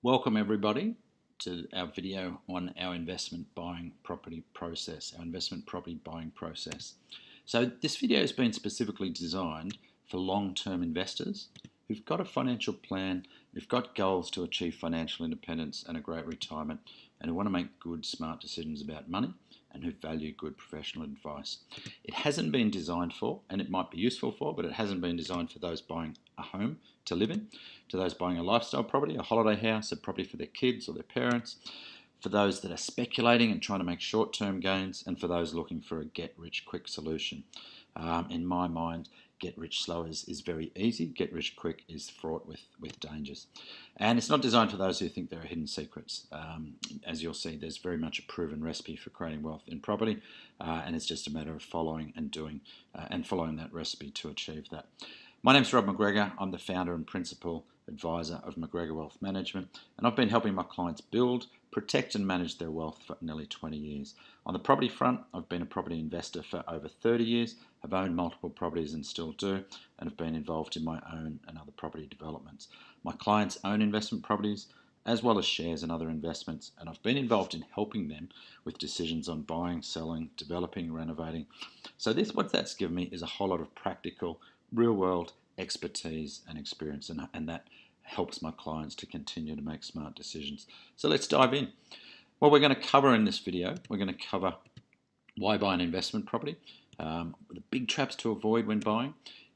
Welcome everybody to our video on our investment property buying process. So this video has been specifically designed for long-term investors who've got a financial plan, who've got goals to achieve financial independence and a great retirement, and who want to make good, smart decisions about money and who value good professional advice. It hasn't been designed for, and it might be useful for, but it hasn't been designed for those buying a home to live in, to those buying a lifestyle property, a holiday house, a property for their kids or their parents, for those that are speculating and trying to make short-term gains, and for those looking for a get-rich-quick solution. In my mind, get-rich-slow is very easy. Get-rich-quick is fraught with dangers. And it's not designed for those who think there are hidden secrets. As you'll see, there's very much a proven recipe for creating wealth in property, and it's just a matter of following and doing and following that recipe to achieve that. My name's Rob McGregor. I'm the founder and principal advisor of McGregor Wealth Management, and I've been helping my clients build, protect and manage their wealth for nearly 20 years. On the property front, I've been a property investor for over 30 years, have owned multiple properties and still do, and have been involved in my own and other property developments. My clients own investment properties as well as shares and other investments, and I've been involved in helping them with decisions on buying, selling, developing, renovating. So what that's given me is a whole lot of practical, real-world expertise and experience, and that helps my clients to continue to make smart decisions. So let's dive in. What we're going to cover in this video, we're going to cover why buy an investment property, the big traps to avoid when buying.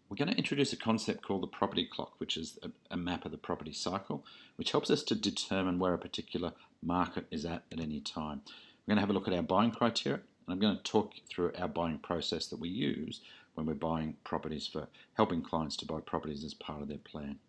We're going to introduce a concept called the property clock, which is a map of the property cycle, which helps us to determine where a particular market is at any time. We're going to have a look at our buying criteria, and I'm going to talk through our buying process that we use when we're buying properties, for helping clients to buy properties as part of their plan.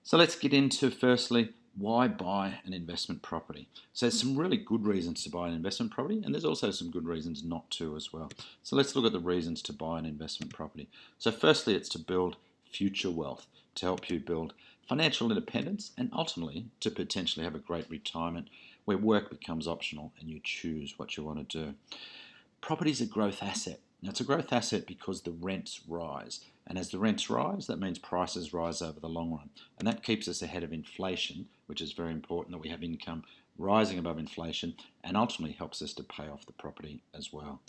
So let's get into, firstly, why buy an investment property. So there's some really good reasons to buy an investment property, and there's also some good reasons not to as well. So let's look at the reasons to buy an investment property. So firstly, it's to build future wealth, to help you build financial independence, and ultimately to potentially have a great retirement where work becomes optional and you choose what you want to do. Property is a growth asset. Now, it's a growth asset because the rents rise. And as the rents rise, that means prices rise over the long run. And that keeps us ahead of inflation, which is very important that we have income rising above inflation, and ultimately helps us to pay off the property as well.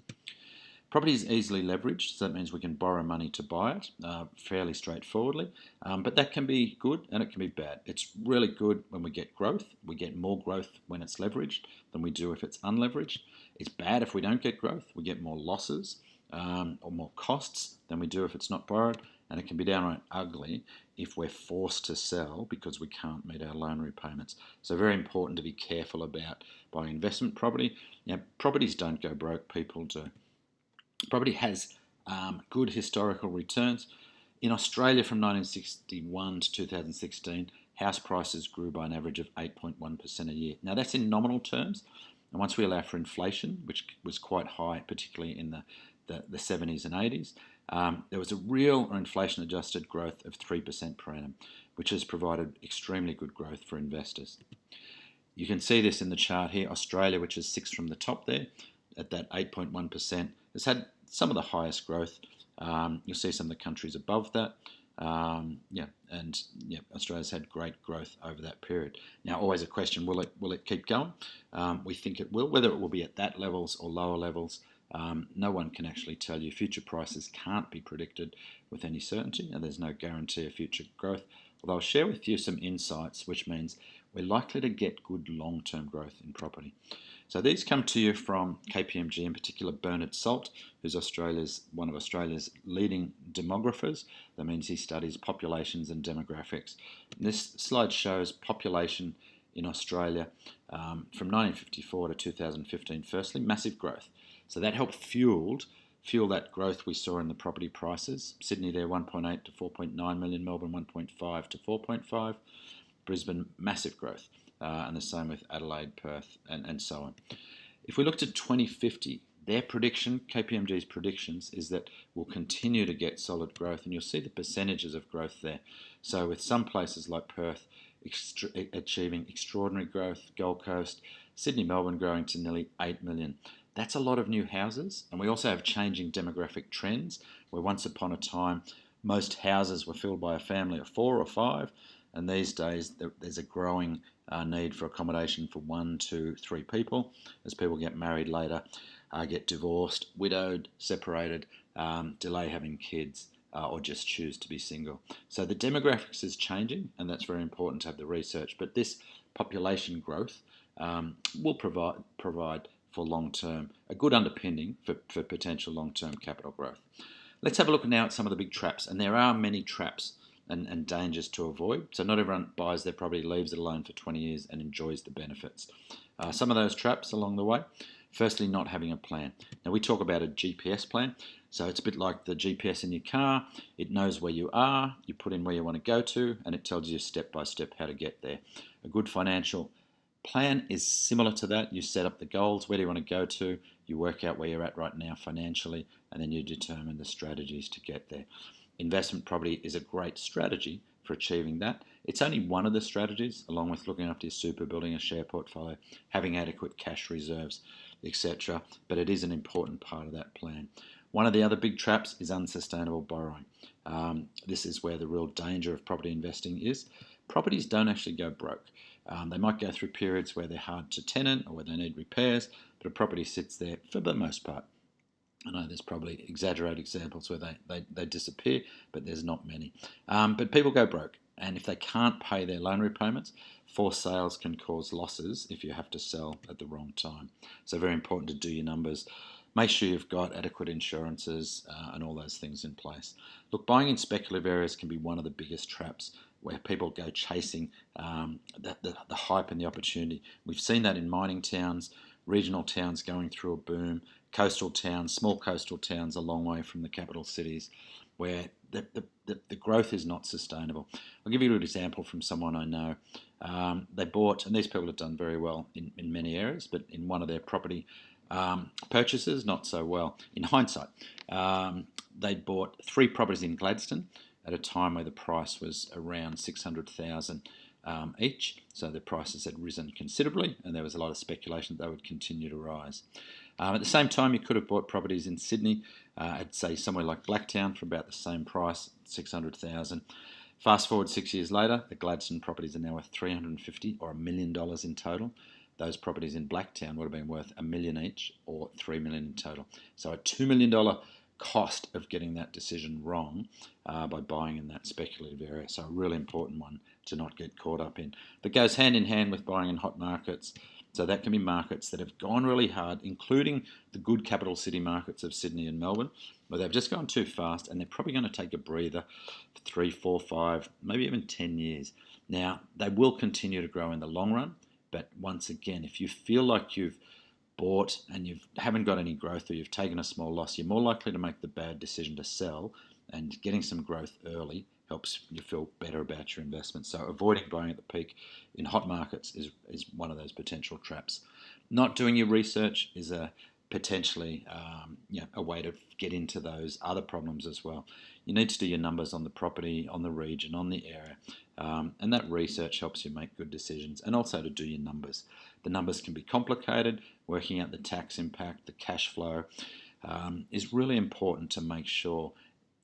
Property is easily leveraged, so that means we can borrow money to buy it fairly straightforwardly, but that can be good and it can be bad. It's really good when we get growth. We get more growth when it's leveraged than we do if it's unleveraged. It's bad if we don't get growth. We get more losses or more costs than we do if it's not borrowed, and it can be downright ugly if we're forced to sell because we can't meet our loan repayments. So very important to be careful about buying investment property. Properties don't go broke, people do. Property has good historical returns. In Australia from 1961 to 2016, house prices grew by an average of 8.1% a year. Now that's in nominal terms, and once we allow for inflation, which was quite high, particularly in the 70s and 80s, there was a real or inflation-adjusted growth of 3% per annum, which has provided extremely good growth for investors. You can see this in the chart here. Australia, which is 6 from the top there, at that 8.1%, has had some of the highest growth. You'll see some of the countries above that. Australia's had great growth over that period. Now, always a question, will it keep going? We think it will. Whether it will be at that levels or lower levels, no one can actually tell you. Future prices can't be predicted with any certainty, and there's no guarantee of future growth. Although I'll share with you some insights, which means we're likely to get good long-term growth in property. So these come to you from KPMG, in particular Bernard Salt, who's one of Australia's leading demographers. That means he studies populations and demographics. And this slide shows population in Australia from 1954 to 2015. Firstly, massive growth. So that helped fuel that growth we saw in the property prices. Sydney there, 1.8 to 4.9 million. Melbourne, 1.5 to 4.5. Brisbane, massive growth. And the same with Adelaide, Perth, and so on. If we looked at 2050, their prediction, KPMG's predictions, is that we'll continue to get solid growth, and you'll see the percentages of growth there. So with some places like Perth achieving extraordinary growth, Gold Coast, Sydney, Melbourne growing to nearly 8 million. That's a lot of new houses, and we also have changing demographic trends, where once upon a time most houses were filled by a family of 4 or 5. and these days there's a growing need for accommodation for 1, 2, 3 people as people get married later, get divorced, widowed, separated, delay having kids, or just choose to be single. So the demographics is changing, and that's very important to have the research. But this population growth will provide for long-term, a good underpinning for potential long-term capital growth. Let's have a look now at some of the big traps, and there are many traps and dangers to avoid. So not everyone buys their property, leaves it alone for 20 years and enjoys the benefits. Some of those traps along the way. Firstly, not having a plan. Now we talk about a GPS plan. So it's a bit like the GPS in your car. It knows where you are, you put in where you want to go to, and it tells you step by step how to get there. A good financial plan is similar to that. You set up the goals, where do you want to go to, you work out where you're at right now financially, and then you determine the strategies to get there. Investment property is a great strategy for achieving that. It's only one of the strategies, along with looking after your super, building a share portfolio, having adequate cash reserves, etc. But it is an important part of that plan. One of the other big traps is unsustainable borrowing. This is where the real danger of property investing is. Properties don't actually go broke. They might go through periods where they're hard to tenant or where they need repairs, but a property sits there for the most part. I know there's probably exaggerated examples where they disappear, but there's not many. But people go broke, and if they can't pay their loan repayments, forced sales can cause losses if you have to sell at the wrong time. So very important to do your numbers. Make sure you've got adequate insurances and all those things in place. Look, buying in speculative areas can be one of the biggest traps where people go chasing the hype and the opportunity. We've seen that in mining towns, regional towns going through a boom, coastal towns, small coastal towns a long way from the capital cities, where the growth is not sustainable. I'll give you an example from someone I know. They bought, and these people have done very well in many areas, but in one of their property purchases, not so well. In hindsight, they'd bought 3 properties in Gladstone at a time where the price was around $600,000 each. So the prices had risen considerably, and there was a lot of speculation that they would continue to rise. At the same time, you could have bought properties in Sydney, at say somewhere like Blacktown for about the same price, $600,000. Fast forward 6 years later, the Gladstone properties are now worth $350,000 or $1 million in total. Those properties in Blacktown would have been worth $1 million each, or $3 million in total. So a $2 million cost of getting that decision wrong by buying in that speculative area. So a really important one to not get caught up in. But goes hand in hand with buying in hot markets. So that can be markets that have gone really hard, including the good capital city markets of Sydney and Melbourne, where they've just gone too fast, and they're probably going to take a breather for 3, 4, 5, maybe even 10 years. Now, they will continue to grow in the long run, but once again, if you feel like you've bought and you haven't got any growth, or you've taken a small loss, you're more likely to make the bad decision to sell, and getting some growth early helps you feel better about your investment. So avoiding buying at the peak in hot markets is one of those potential traps. Not doing your research is a potentially a way to get into those other problems as well. You need to do your numbers on the property, on the region, on the area, and that research helps you make good decisions, and also to do your numbers. The numbers can be complicated. Working out the tax impact, the cash flow is really important to make sure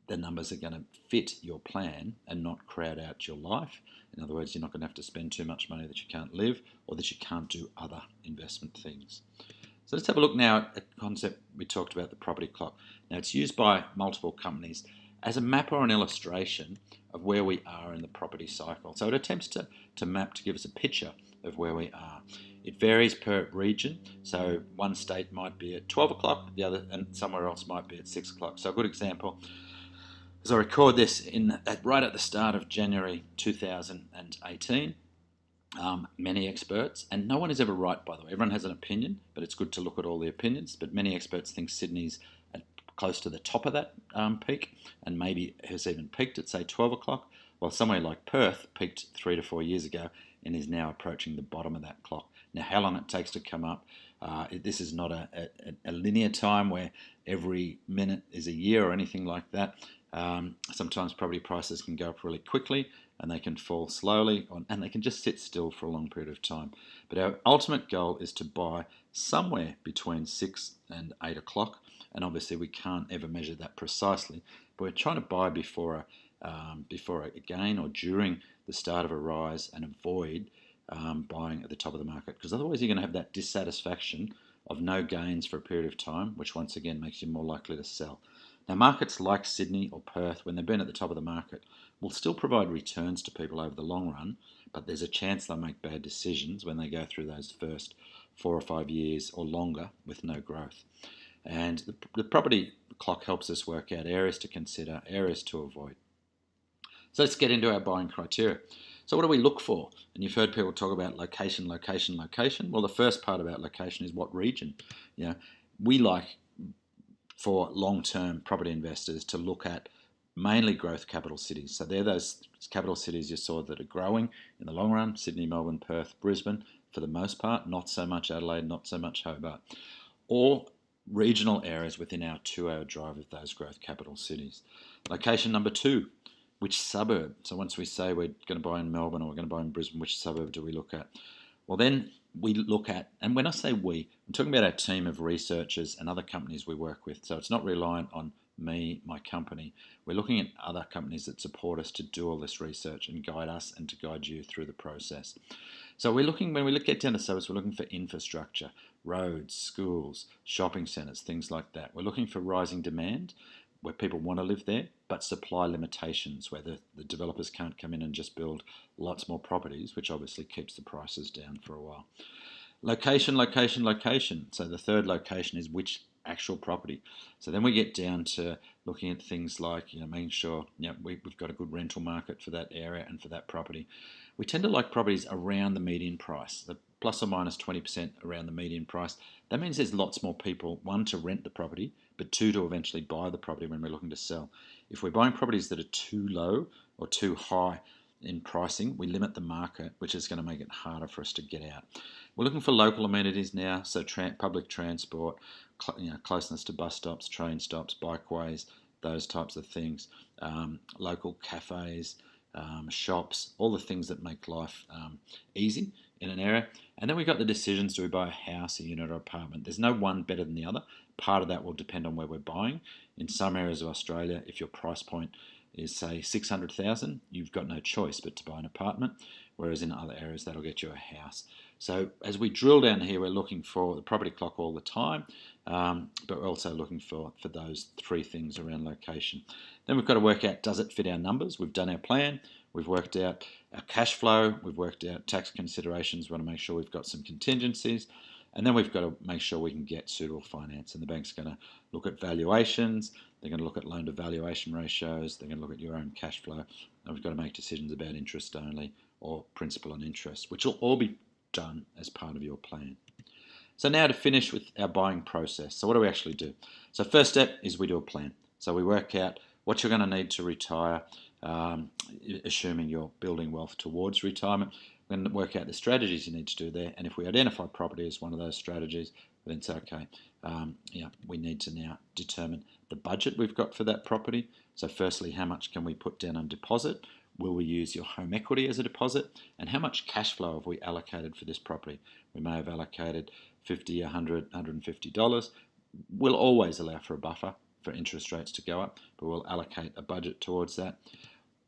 the numbers are going to fit your plan and not crowd out your life. In other words, you're not going to have to spend too much money that you can't live, or that you can't do other investment things. So let's have a look now at a concept we talked about, the property clock. Now, it's used by multiple companies as a map or an illustration of where we are in the property cycle. So it attempts to map, to give us a picture of where we are. It varies per region. So one state might be at 12 o'clock, the other, and somewhere else might be at 6 o'clock. So a good example, as I record this right at the start of January 2018, many experts, and no one is ever right, by the way, everyone has an opinion, but it's good to look at all the opinions, but many experts think Sydney's at close to the top of that peak, and maybe has even peaked at, say, 12 o'clock, while somewhere like Perth peaked 3 to 4 years ago and is now approaching the bottom of that clock. Now, how long it takes to come up, this is not a linear time where every minute is a year or anything like that. Sometimes property prices can go up really quickly, and they can fall slowly, and they can just sit still for a long period of time. But our ultimate goal is to buy somewhere between 6 and 8 o'clock, and obviously we can't ever measure that precisely, but we're trying to buy before a gain or during the start of a rise and avoid buying at the top of the market, because otherwise you're going to have that dissatisfaction of no gains for a period of time, which once again makes you more likely to sell. Now, markets like Sydney or Perth, when they've been at the top of the market, will still provide returns to people over the long run, but there's a chance they'll make bad decisions when they go through those first 4 or 5 years or longer with no growth. And the property clock helps us work out areas to consider, areas to avoid. So let's get into our buying criteria. So what do we look for? And you've heard people talk about location, location, location. Well, the first part about location is what region. We like, for long-term property investors, to look at mainly growth capital cities. So they're those capital cities you saw that are growing in the long run: Sydney, Melbourne, Perth, Brisbane, for the most part, not so much Adelaide, not so much Hobart, or regional areas within our 2-hour drive of those growth capital cities. Location number 2, which suburb? So once we say we're going to buy in Melbourne or we're going to buy in Brisbane, which suburb do we look at? Well, then we look at, and when I say we, I'm talking about our team of researchers and other companies we work with. So it's not reliant on me, my company. We're looking at other companies that support us to do all this research and guide us and to guide you through the process. So we're looking, when we get down to suburbs, we're looking for infrastructure, roads, schools, shopping centres, things like that. We're looking for rising demand, where people want to live there, but supply limitations, where the developers can't come in and just build lots more properties, which obviously keeps the prices down for a while. Location, location, location. So the third location is which actual property. So then we get down to looking at things like, making sure we've got a good rental market for that area and for that property. We tend to like properties around the median price, the plus or minus 20% around the median price. That means there's lots more people, 1, to rent the property, but 2, to eventually buy the property when we're looking to sell. If we're buying properties that are too low or too high in pricing, we limit the market, which is going to make it harder for us to get out. We're looking for local amenities now, so public transport, closeness to bus stops, train stops, bikeways, those types of things, local cafes, shops, all the things that make life easy in an area. And then we've got the decisions: do we buy a house, a unit, or apartment? There's no one better than the other. Part of that will depend on where we're buying. In some areas of Australia, if your price point is, say, 600,000, you've got no choice but to buy an apartment, whereas in other areas that'll get you a house. So as we drill down here, we're looking for the property clock all the time, but we're also looking for those 3 things around location. Then we've got to work out, does it fit our numbers? We've done our plan, we've worked out our cash flow, we've worked out tax considerations, we want to make sure we've got some contingencies, and then we've got to make sure we can get suitable finance. And the bank's going to look at valuations, they're going to look at loan to valuation ratios, they're going to look at your own cash flow, and we've got to make decisions about interest only or principal and interest, which will all be done as part of your plan. So now to finish with our buying process. So what do we actually do? So first step is we do a plan. So we work out what you're going to need to retire, assuming you're building wealth towards retirement. We're going to work out the strategies you need to do there. And if we identify property as one of those strategies, then say, okay, we need to now determine the budget we've got for that property. So firstly, how much can we put down on deposit? Will we use your home equity as a deposit? And how much cash flow have we allocated for this property? We may have allocated $50, $100, $150. We'll always allow for a buffer for interest rates to go up, but we'll allocate a budget towards that.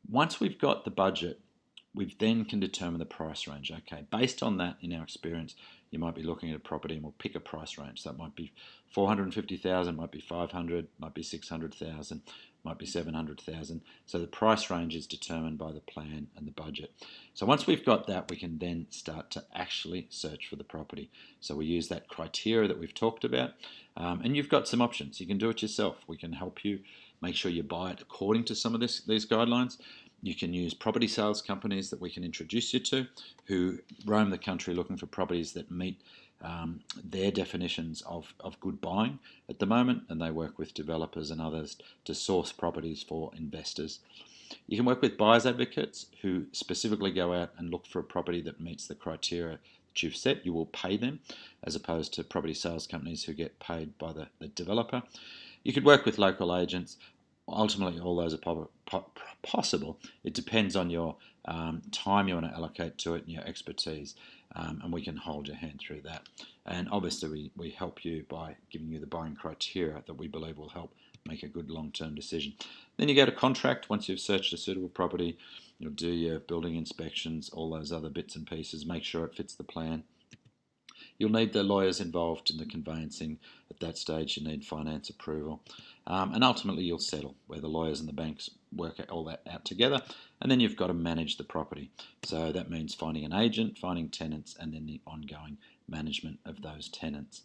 Once we've got the budget, we then can determine the price range. Okay, based on that, in our experience, you might be looking at a property and we'll pick a price range. So it might be 450,000, might be 500, might be 600,000, might be 700,000. So the price range is determined by the plan and the budget. So once we've got that, we can then start to actually search for the property. So we use that criteria that we've talked about, and you've got some options. You can do it yourself. We can help you make sure you buy it according to some of these guidelines. You can use property sales companies that we can introduce you to, who roam the country looking for properties that meet their definitions of good buying at the moment, and they work with developers and others to source properties for investors. You can work with buyers advocates who specifically go out and look for a property that meets the criteria that you've set. You will pay them, as opposed to property sales companies who get paid by the developer. You could work with local agents. Ultimately, all those are possible. It depends on your time you want to allocate to it and your expertise, and we can hold your hand through that. And obviously, we help you by giving you the buying criteria that we believe will help make a good long-term decision. Then you go to contract. Once you've searched a suitable property, You'll do your building inspections, all those other bits and pieces, make sure it fits the plan. You'll need the lawyers involved in the conveyancing. At that stage, you need finance approval. And ultimately, you'll settle, where the lawyers and the banks work all that out together. And then you've got to manage the property. So that means finding an agent, finding tenants, and then the ongoing management of those tenants.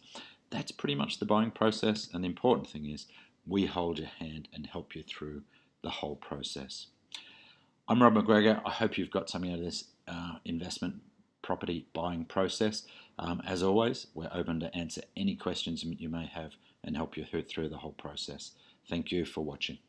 That's pretty much the buying process. And the important thing is we hold your hand and help you through the whole process. I'm Rob McGregor. I hope you've got something out of this investment property buying process. As always, we're open to answer any questions you may have and help you through the whole process. Thank you for watching.